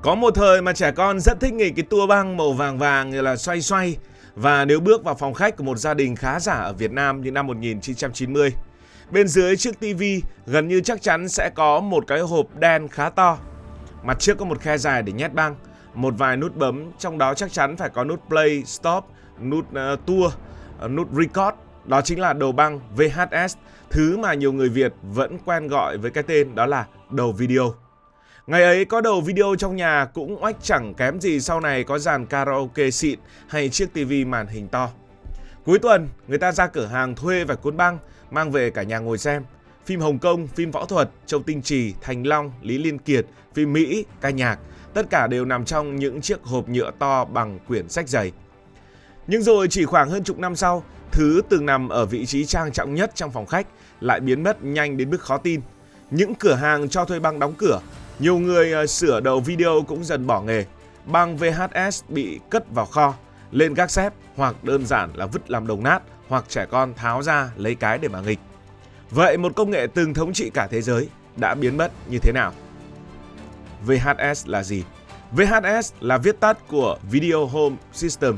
Có một thời mà trẻ con rất thích nghịch cái tua băng màu vàng vàng như là xoay xoay. Và nếu bước vào phòng khách của một gia đình khá giả ở Việt Nam như năm 1990, bên dưới chiếc tivi gần như chắc chắn sẽ có một cái hộp đen khá to. Mặt trước có một khe dài để nhét băng, một vài nút bấm, trong đó chắc chắn phải có nút play, stop, nút tua, nút record. Đó chính là đầu băng VHS, thứ mà nhiều người Việt vẫn quen gọi với cái tên đó là đầu video. Ngày ấy có đầu video trong nhà cũng oách chẳng kém gì sau này có dàn karaoke xịn hay chiếc tivi màn hình to. Cuối tuần, người ta ra cửa hàng thuê vài cuốn băng, mang về cả nhà ngồi xem. Phim Hồng Kông, phim võ thuật, Châu Tinh Trì, Thành Long, Lý Liên Kiệt, phim Mỹ, ca nhạc, tất cả đều nằm trong những chiếc hộp nhựa to bằng quyển sách dày. Nhưng rồi chỉ khoảng hơn chục năm sau, thứ từng nằm ở vị trí trang trọng nhất trong phòng khách lại biến mất nhanh đến mức khó tin. Những cửa hàng cho thuê băng đóng cửa, nhiều người sửa đầu video cũng dần bỏ nghề. Băng VHS bị cất vào kho, lên gác xép hoặc đơn giản là vứt làm đồng nát hoặc trẻ con tháo ra lấy cái để mà nghịch. Vậy một công nghệ từng thống trị cả thế giới đã biến mất như thế nào? VHS là gì? VHS là viết tắt của Video Home System,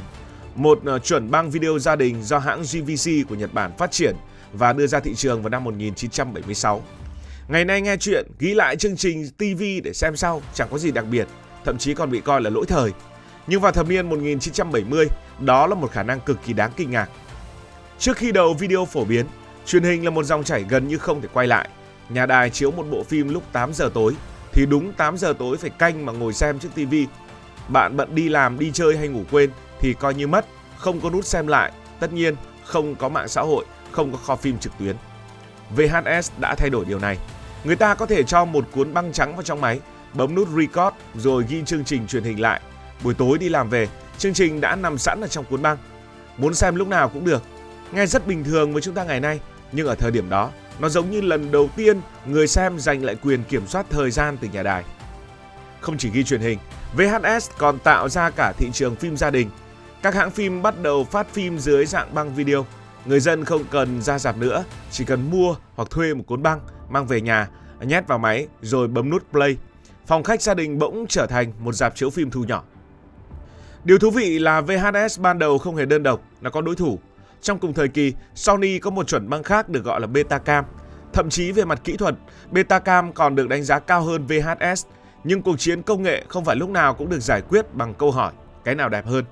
một chuẩn băng video gia đình do hãng JVC của Nhật Bản phát triển và đưa ra thị trường vào năm 1976. Ngày nay nghe chuyện, ghi lại chương trình TV để xem sau chẳng có gì đặc biệt, thậm chí còn bị coi là lỗi thời. Nhưng vào thập niên 1970, đó là một khả năng cực kỳ đáng kinh ngạc. Trước khi đầu video phổ biến, truyền hình là một dòng chảy gần như không thể quay lại. Nhà đài chiếu một bộ phim lúc 8 giờ tối, thì đúng 8 giờ tối phải canh mà ngồi xem trước TV. Bạn bận đi làm, đi chơi hay ngủ quên thì coi như mất, không có nút xem lại. Tất nhiên, không có mạng xã hội, không có kho phim trực tuyến. VHS đã thay đổi điều này. Người ta có thể cho một cuốn băng trắng vào trong máy, bấm nút record rồi ghi chương trình truyền hình lại. Buổi tối đi làm về, chương trình đã nằm sẵn ở trong cuốn băng. Muốn xem lúc nào cũng được. Nghe rất bình thường với chúng ta ngày nay, nhưng ở thời điểm đó, nó giống như lần đầu tiên người xem giành lại quyền kiểm soát thời gian từ nhà đài. Không chỉ ghi truyền hình, VHS còn tạo ra cả thị trường phim gia đình. Các hãng phim bắt đầu phát phim dưới dạng băng video. Người dân không cần ra rạp nữa, chỉ cần mua hoặc thuê một cuốn băng, mang về nhà, nhét vào máy rồi bấm nút play. Phòng khách gia đình bỗng trở thành một rạp chiếu phim thu nhỏ. Điều thú vị là VHS ban đầu không hề đơn độc, nó có đối thủ. Trong cùng thời kỳ, Sony có một chuẩn băng khác được gọi là Betacam. Thậm chí về mặt kỹ thuật, Betacam còn được đánh giá cao hơn VHS. Nhưng cuộc chiến công nghệ không phải lúc nào cũng được giải quyết bằng câu hỏi cái nào đẹp hơn.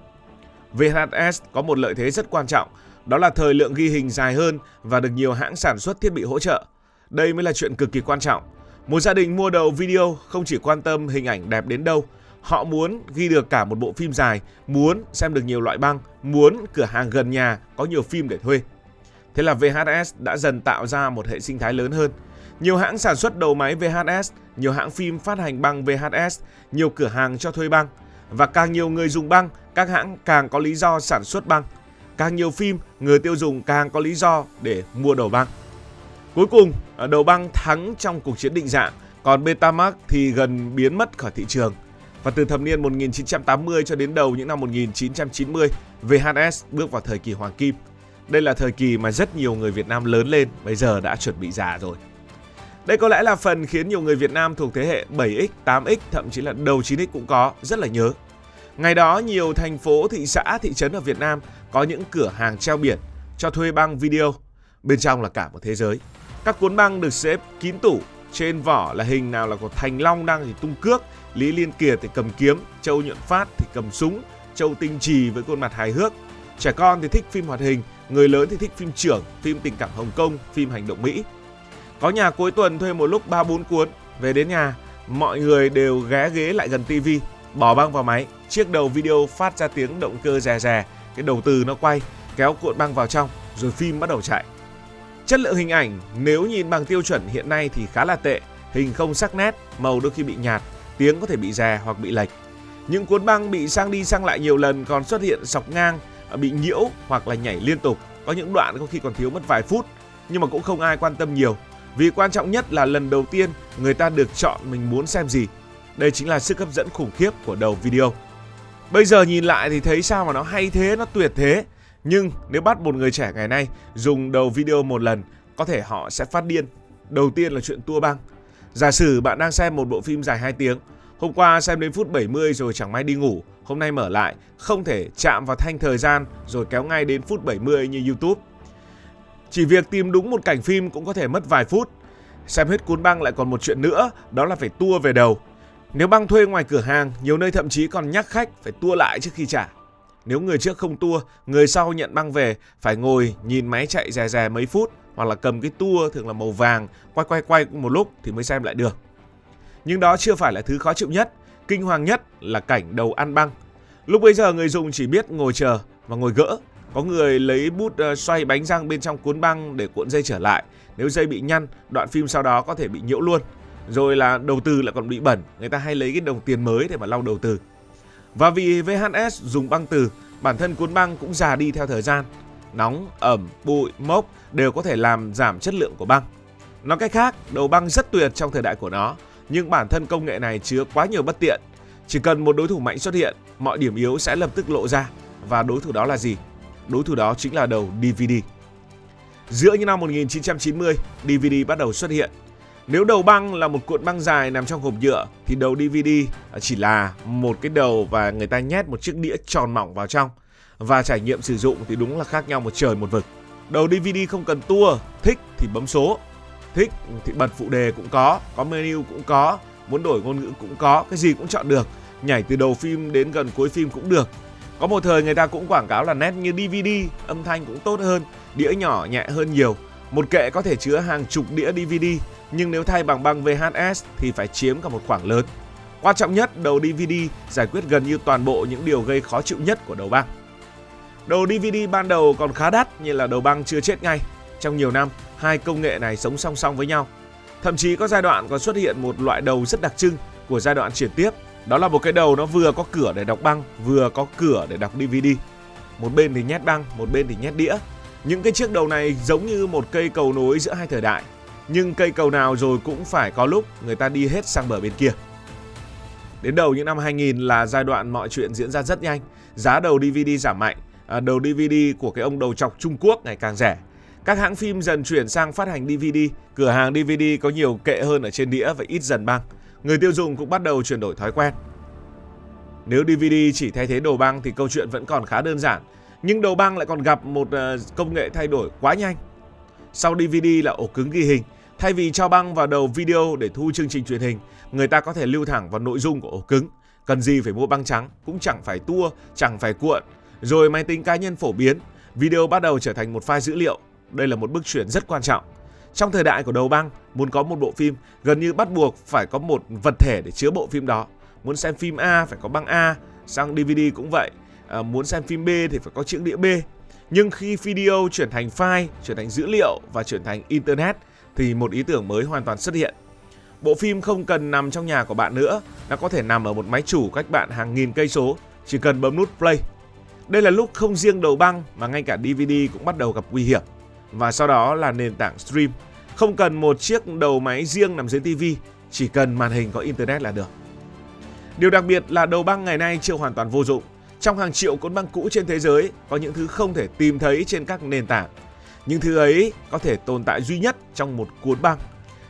VHS có một lợi thế rất quan trọng, đó là thời lượng ghi hình dài hơn và được nhiều hãng sản xuất thiết bị hỗ trợ. Đây mới là chuyện cực kỳ quan trọng. Một gia đình mua đầu video không chỉ quan tâm hình ảnh đẹp đến đâu, họ muốn ghi được cả một bộ phim dài, muốn xem được nhiều loại băng, muốn cửa hàng gần nhà có nhiều phim để thuê. Thế là VHS đã dần tạo ra một hệ sinh thái lớn hơn. Nhiều hãng sản xuất đầu máy VHS, nhiều hãng phim phát hành băng VHS, nhiều cửa hàng cho thuê băng. Và càng nhiều người dùng băng, các hãng càng có lý do sản xuất băng. Càng nhiều phim, người tiêu dùng càng có lý do để mua đầu băng. Cuối cùng, đầu băng thắng trong cuộc chiến định dạng, còn Betamax thì gần biến mất khỏi thị trường. Và từ thập niên 1980 cho đến đầu những năm 1990, VHS bước vào thời kỳ hoàng kim. Đây là thời kỳ mà rất nhiều người Việt Nam lớn lên, bây giờ đã chuẩn bị già rồi. Đây có lẽ là phần khiến nhiều người Việt Nam thuộc thế hệ 7X, 8X, thậm chí là đầu 9X cũng có, rất là nhớ. Ngày đó, nhiều thành phố, thị xã, thị trấn ở Việt Nam có những cửa hàng treo biển cho thuê băng video. Bên trong là cả một thế giới. Các cuốn băng được xếp kín tủ, trên vỏ là hình nào là của Thành Long đang thì tung cước, Lý Liên Kiệt thì cầm kiếm, Châu Nhuận Phát thì cầm súng, Châu Tinh Trì với khuôn mặt hài hước. Trẻ con thì thích phim hoạt hình, người lớn thì thích phim chưởng, phim tình cảm Hồng Kông, phim hành động Mỹ. Có nhà cuối tuần thuê một lúc 3-4 cuốn, về đến nhà, mọi người đều ghé ghế lại gần tivi, bỏ băng vào máy, chiếc đầu video phát ra tiếng động cơ rè rè, cái đầu từ nó quay, kéo cuộn băng vào trong, rồi phim bắt đầu chạy. Chất lượng hình ảnh nếu nhìn bằng tiêu chuẩn hiện nay thì khá là tệ, hình không sắc nét, màu đôi khi bị nhạt, tiếng có thể bị rè hoặc bị lệch. Những cuốn băng bị sang đi sang lại nhiều lần còn xuất hiện sọc ngang, bị nhiễu hoặc là nhảy liên tục, có những đoạn có khi còn thiếu mất vài phút, nhưng mà cũng không ai quan tâm nhiều. Vì quan trọng nhất là lần đầu tiên người ta được chọn mình muốn xem gì. Đây chính là sức hấp dẫn khủng khiếp của đầu video. Bây giờ nhìn lại thì thấy sao mà nó hay thế, nó tuyệt thế. Nhưng nếu bắt một người trẻ ngày nay dùng đầu video một lần, có thể họ sẽ phát điên. Đầu tiên là chuyện tua băng. Giả sử bạn đang xem một bộ phim dài 2 tiếng, Hôm qua xem đến phút 70 rồi chẳng may đi ngủ, hôm nay mở lại, không thể chạm vào thanh thời gian rồi kéo ngay đến phút 70 như YouTube. Chỉ việc tìm đúng một cảnh phim cũng có thể mất vài phút. Xem hết cuốn băng lại còn một chuyện nữa, đó là phải tua về đầu. Nếu băng thuê ngoài cửa hàng, nhiều nơi thậm chí còn nhắc khách phải tua lại trước khi trả. Nếu người trước không tua, người sau nhận băng về phải ngồi nhìn máy chạy rè rè mấy phút, hoặc là cầm cái tua thường là màu vàng, quay một lúc thì mới xem lại được. Nhưng đó chưa phải là thứ khó chịu nhất, kinh hoàng nhất là cảnh đầu ăn băng. Lúc bấy giờ người dùng chỉ biết ngồi chờ và ngồi gỡ. Có người lấy bút xoay bánh răng bên trong cuốn băng để cuộn dây trở lại. Nếu dây bị nhăn, đoạn phim sau đó có thể bị nhiễu luôn. Rồi là đầu từ lại còn bị bẩn, người ta hay lấy cái đồng tiền mới để mà lau đầu từ. Và vì VHS dùng băng từ, bản thân cuốn băng cũng già đi theo thời gian. Nóng, ẩm, bụi, mốc đều có thể làm giảm chất lượng của băng. Nói cách khác, đầu băng rất tuyệt trong thời đại của nó, nhưng bản thân công nghệ này chứa quá nhiều bất tiện. Chỉ cần một đối thủ mạnh xuất hiện, mọi điểm yếu sẽ lập tức lộ ra. Và đối thủ đó là gì? Đối thủ đó chính là đầu DVD. Giữa những năm 1990, DVD bắt đầu xuất hiện. Nếu đầu băng là một cuộn băng dài nằm trong hộp nhựa thì đầu DVD chỉ là một cái đầu và người ta nhét một chiếc đĩa tròn mỏng vào trong. Và trải nghiệm sử dụng thì đúng là khác nhau một trời một vực. Đầu DVD không cần tua, thích thì bấm số. Thích thì bật phụ đề cũng có menu cũng có, muốn đổi ngôn ngữ cũng có, cái gì cũng chọn được. Nhảy từ đầu phim đến gần cuối phim cũng được. Có một thời người ta cũng quảng cáo là nét như DVD, âm thanh cũng tốt hơn, đĩa nhỏ nhẹ hơn nhiều. Một kệ có thể chứa hàng chục đĩa DVD, nhưng nếu thay bằng băng VHS thì phải chiếm cả một khoảng lớn. Quan trọng nhất, đầu DVD giải quyết gần như toàn bộ những điều gây khó chịu nhất của đầu băng. Đầu DVD ban đầu còn khá đắt nhưng là đầu băng chưa chết ngay. Trong nhiều năm, hai công nghệ này sống song song với nhau. Thậm chí có giai đoạn còn xuất hiện một loại đầu rất đặc trưng của giai đoạn chuyển tiếp. Đó là một cái đầu nó vừa có cửa để đọc băng, vừa có cửa để đọc DVD. Một bên thì nhét băng, một bên thì nhét đĩa. Những cái chiếc đầu này giống như một cây cầu nối giữa hai thời đại. Nhưng cây cầu nào rồi cũng phải có lúc người ta đi hết sang bờ bên kia. Đến đầu những năm 2000 là giai đoạn mọi chuyện diễn ra rất nhanh. Giá đầu DVD giảm mạnh. Đầu DVD của cái ông đầu chọc Trung Quốc ngày càng rẻ. Các hãng phim dần chuyển sang phát hành DVD. Cửa hàng DVD có nhiều kệ hơn ở trên đĩa và ít dần băng. Người tiêu dùng cũng bắt đầu chuyển đổi thói quen. Nếu DVD chỉ thay thế đầu băng thì câu chuyện vẫn còn khá đơn giản. Nhưng đầu băng lại còn gặp một công nghệ thay đổi quá nhanh. Sau DVD là ổ cứng ghi hình. Thay vì cho băng vào đầu video để thu chương trình truyền hình, người ta có thể lưu thẳng vào nội dung của ổ cứng. Cần gì phải mua băng trắng, cũng chẳng phải tua, chẳng phải cuộn. Rồi máy tính cá nhân phổ biến, video bắt đầu trở thành một file dữ liệu. Đây là một bước chuyển rất quan trọng. Trong thời đại của đầu băng, muốn có một bộ phim gần như bắt buộc phải có một vật thể để chứa bộ phim đó. Muốn xem phim A phải có băng A, sang DVD cũng vậy. Muốn xem phim B thì phải có chữ đĩa B. Nhưng khi video chuyển thành file, chuyển thành dữ liệu và chuyển thành Internet thì một ý tưởng mới hoàn toàn xuất hiện. Bộ phim không cần nằm trong nhà của bạn nữa, nó có thể nằm ở một máy chủ cách bạn hàng nghìn cây số, chỉ cần bấm nút play. Đây là lúc không riêng đầu băng mà ngay cả DVD cũng bắt đầu gặp nguy hiểm. Và sau đó là nền tảng stream. Không cần một chiếc đầu máy riêng nằm dưới TV, chỉ cần màn hình có Internet là được. Điều đặc biệt là đầu băng ngày nay chưa hoàn toàn vô dụng. Trong hàng triệu cuốn băng cũ trên thế giới, có những thứ không thể tìm thấy trên các nền tảng. Những thứ ấy có thể tồn tại duy nhất trong một cuốn băng.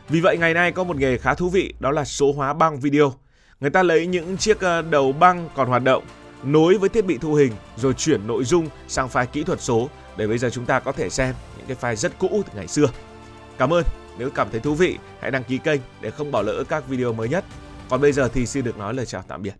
Vì vậy ngày nay có một nghề khá thú vị, đó là số hóa băng video. Người ta lấy những chiếc đầu băng còn hoạt động, nối với thiết bị thu hình, rồi chuyển nội dung sang file kỹ thuật số để bây giờ chúng ta có thể xem những cái file rất cũ từ ngày xưa. Cảm ơn, nếu cảm thấy thú vị, hãy đăng ký kênh để không bỏ lỡ các video mới nhất. Còn bây giờ thì xin được nói lời chào tạm biệt.